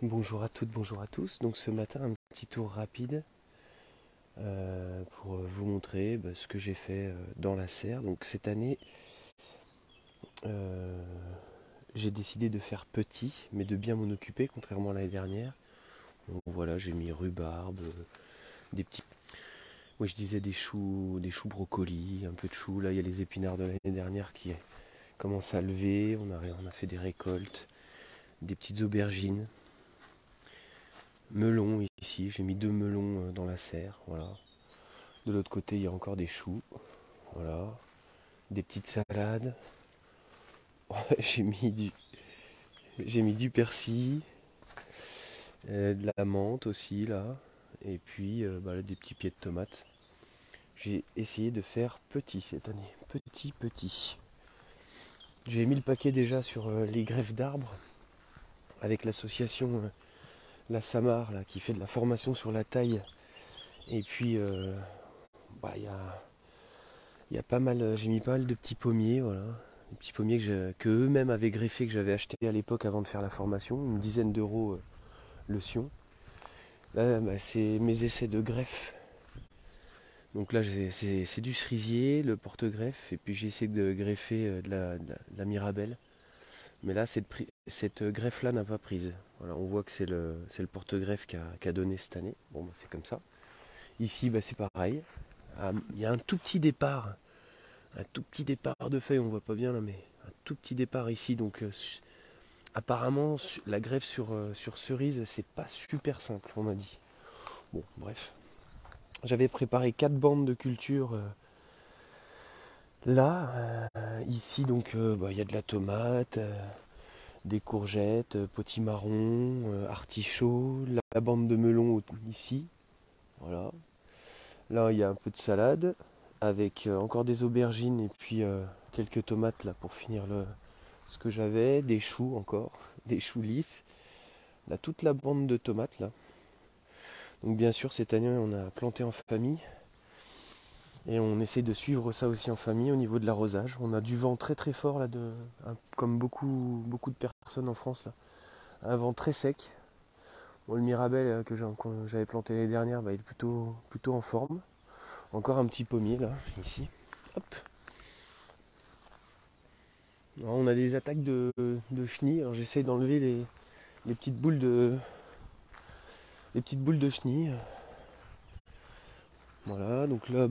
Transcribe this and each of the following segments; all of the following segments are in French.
Bonjour à toutes, bonjour à tous. Donc ce matin, un petit tour rapide pour vous montrer ce que j'ai fait dans la serre. Donc cette année, euh, j'ai décidé de faire petit, mais de bien m'en occuper, contrairement à l'année dernière. Donc voilà, j'ai mis rhubarbe, des petits, oui je disais des choux brocolis, un peu de choux. Là il y a les épinards de l'année dernière qui commencent à lever. On a fait des récoltes, des petites aubergines. Melons ici, j'ai mis deux melons dans la serre, voilà. De l'autre côté, il y a encore des choux, voilà. Des petites salades. j'ai mis du, j'ai mis du persil, de la menthe aussi là, et puis là, des petits pieds de tomates. J'ai essayé de faire petit cette année, petit petit. J'ai mis le paquet déjà sur les greffes d'arbres avec l'association La Samar là, qui fait de la formation sur la taille. Et puis il y a pas mal, j'ai mis pas mal de petits pommiers, voilà. Des petits pommiers que eux-mêmes avaient greffés, que j'avais acheté à l'époque avant de faire la formation, une dizaine d'euros le sion. Là, c'est mes essais de greffe. Donc là, c'est du cerisier, le porte-greffe, et puis j'ai essayé de greffer de la mirabelle. Mais là, cette greffe-là n'a pas prise. Voilà, on voit que c'est le porte-greffe qui a donné cette année. Bon, c'est comme ça. Ici, c'est pareil. Ah, il y a un tout petit départ de feuilles, on voit pas bien là, mais un tout petit départ ici. Donc apparemment, la greffe sur cerise, c'est pas super simple, on m'a dit. Bon, bref. J'avais préparé 4 bandes de culture là. Ici, donc, il y a de la tomate, des courgettes, potimarron, artichaut, la bande de melon ici. Voilà. Là, il y a un peu de salade avec encore des aubergines et puis quelques tomates là pour finir ce que j'avais, des choux encore, des choux lisses. Là, toute la bande de tomates là. Donc bien sûr, cette année, on a planté en famille. Et on essaie de suivre ça aussi en famille au niveau de l'arrosage. On a du vent très très fort là, comme beaucoup de personnes en France là. Un vent très sec. Bon, le mirabelle que j'avais planté l'année dernière, il est plutôt en forme. Encore un petit pommier là, ici. Hop. Alors, on a des attaques de chenilles. Alors j'essaie d'enlever les les petites boules de chenilles. Voilà, donc là,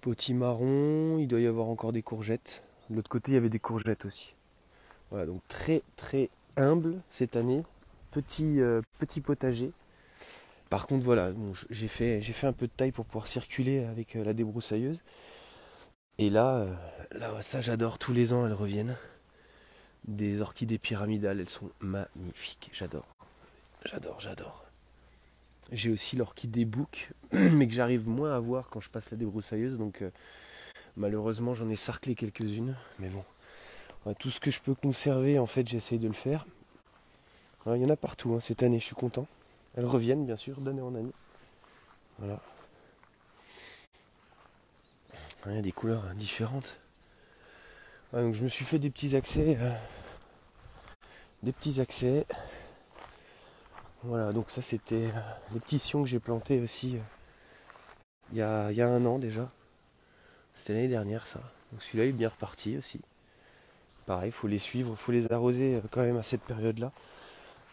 potimarron, il doit y avoir encore des courgettes. De l'autre côté, il y avait des courgettes aussi. Voilà, donc très très humble cette année. Petit potager. Par contre, voilà, bon, j'ai fait un peu de taille pour pouvoir circuler avec la débroussailleuse. Et là, ça j'adore, tous les ans elles reviennent. Des orchidées pyramidales, elles sont magnifiques, j'adore. J'adore, j'adore. J'ai aussi l'orchidée bouc, mais que j'arrive moins à voir quand je passe la débroussailleuse, donc malheureusement j'en ai sarclé quelques-unes. Mais bon, ouais, tout ce que je peux conserver, en fait, j'essaye de le faire. Il y en a partout, hein, cette année, je suis content. Elles reviennent, bien sûr, d'année en année. Voilà. Il y a des couleurs différentes. Ouais, donc je me suis fait des petits accès. Des petits accès. Voilà, donc ça c'était les petits sions que j'ai plantés aussi il y a un an déjà. C'était l'année dernière ça. Donc celui-là il est bien reparti aussi. Pareil, il faut les suivre, il faut les arroser quand même à cette période-là.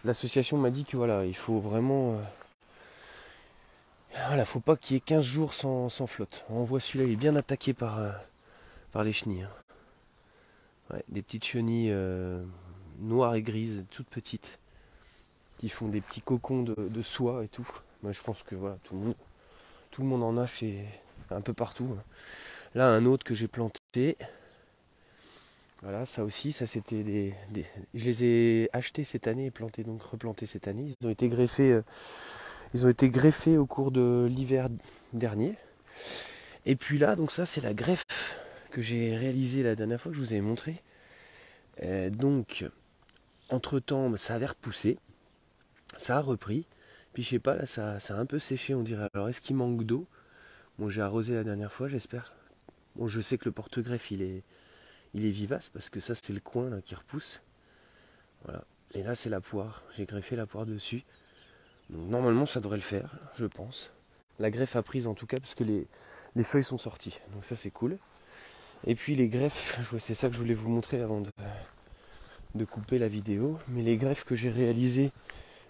L'association m'a dit que voilà, il faut vraiment. Voilà, faut pas qu'il y ait 15 jours sans flotte. On voit celui-là, il est bien attaqué par les chenilles, hein. Ouais, des petites chenilles noires et grises, toutes petites, qui font des petits cocons de soie et tout. Moi je pense que voilà, tout le monde en a chez un peu partout, hein. Là un autre que j'ai planté. Voilà, ça aussi, ça c'était je les ai achetés cette année et plantés, donc replantés cette année. Ils ont été greffés au cours de l'hiver dernier. Et puis là, donc ça c'est la greffe que j'ai réalisée la dernière fois que je vous avais montré. Donc, entre-temps, ça avait repoussé, ça a repris. Puis je sais pas, là ça a un peu séché on dirait. Alors est-ce qu'il manque d'eau? Bon, j'ai arrosé la dernière fois, j'espère. Bon, je sais que le porte-greffe il est vivace parce que ça c'est le coin là qui repousse. Voilà. Et là c'est la poire, j'ai greffé la poire dessus. Donc normalement ça devrait le faire, je pense. La greffe a prise en tout cas parce que les feuilles sont sorties. Donc ça c'est cool. Et puis les greffes, c'est ça que je voulais vous montrer avant de couper la vidéo. Mais les greffes que j'ai réalisées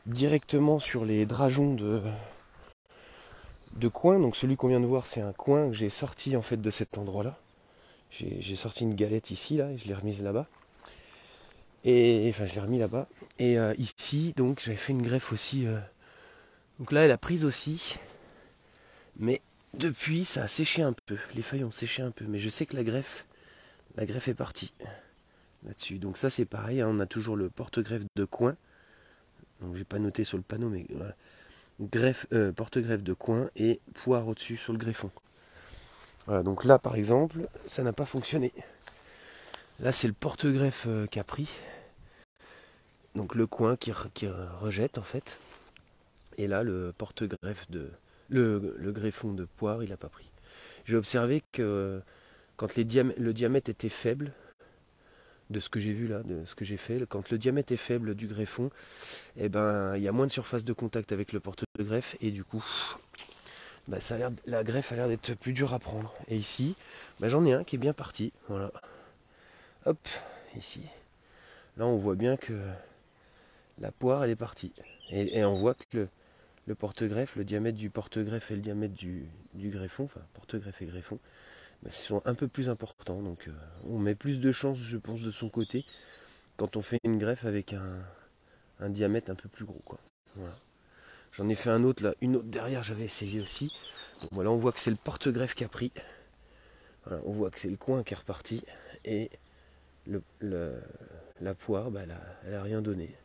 directement sur les drageons de coin. Donc celui qu'on vient de voir c'est un coin que j'ai sorti en fait de cet endroit là. J'ai sorti une galette ici là et je l'ai remise là-bas. Et enfin je l'ai remis là-bas. Et ici donc j'avais fait une greffe aussi. Donc là elle a prise aussi. Mais depuis ça a séché un peu. Les feuilles ont séché un peu. Mais je sais que la greffe est partie là-dessus. Donc ça c'est pareil, hein, on a toujours le porte-greffe de coin. Donc j'ai pas noté sur le panneau mais voilà. Porte-greffe de coin et poire au-dessus sur le greffon. Voilà, donc là par exemple, ça n'a pas fonctionné. Là c'est le porte-greffe qui a pris. Donc le coin qui rejette en fait. Et là le porte-greffe le greffon de poire il n'a pas pris. J'ai observé que quand le diamètre était faible, de ce que j'ai vu là, de ce que j'ai fait, quand le diamètre est faible du greffon, eh ben il y a moins de surface de contact avec le porte-greffe et du coup bah, la greffe a l'air d'être plus dure à prendre. Et ici, bah, j'en ai un qui est bien parti. Voilà. Hop, ici. Là on voit bien que la poire elle est partie. Et on voit que le porte-greffe, le diamètre du porte-greffe et le diamètre du greffon, enfin porte-greffe et greffon, bah, sont un peu plus importants. Donc on met plus de chance, je pense, de son côté quand on fait une greffe avec un diamètre un peu plus gros, quoi. Voilà. J'en ai fait un autre là, une autre derrière, j'avais essayé aussi. Donc voilà, on voit que c'est le porte-greffe qui a pris. Voilà, on voit que c'est le coin qui est reparti. Et la poire, bah, elle a rien donné.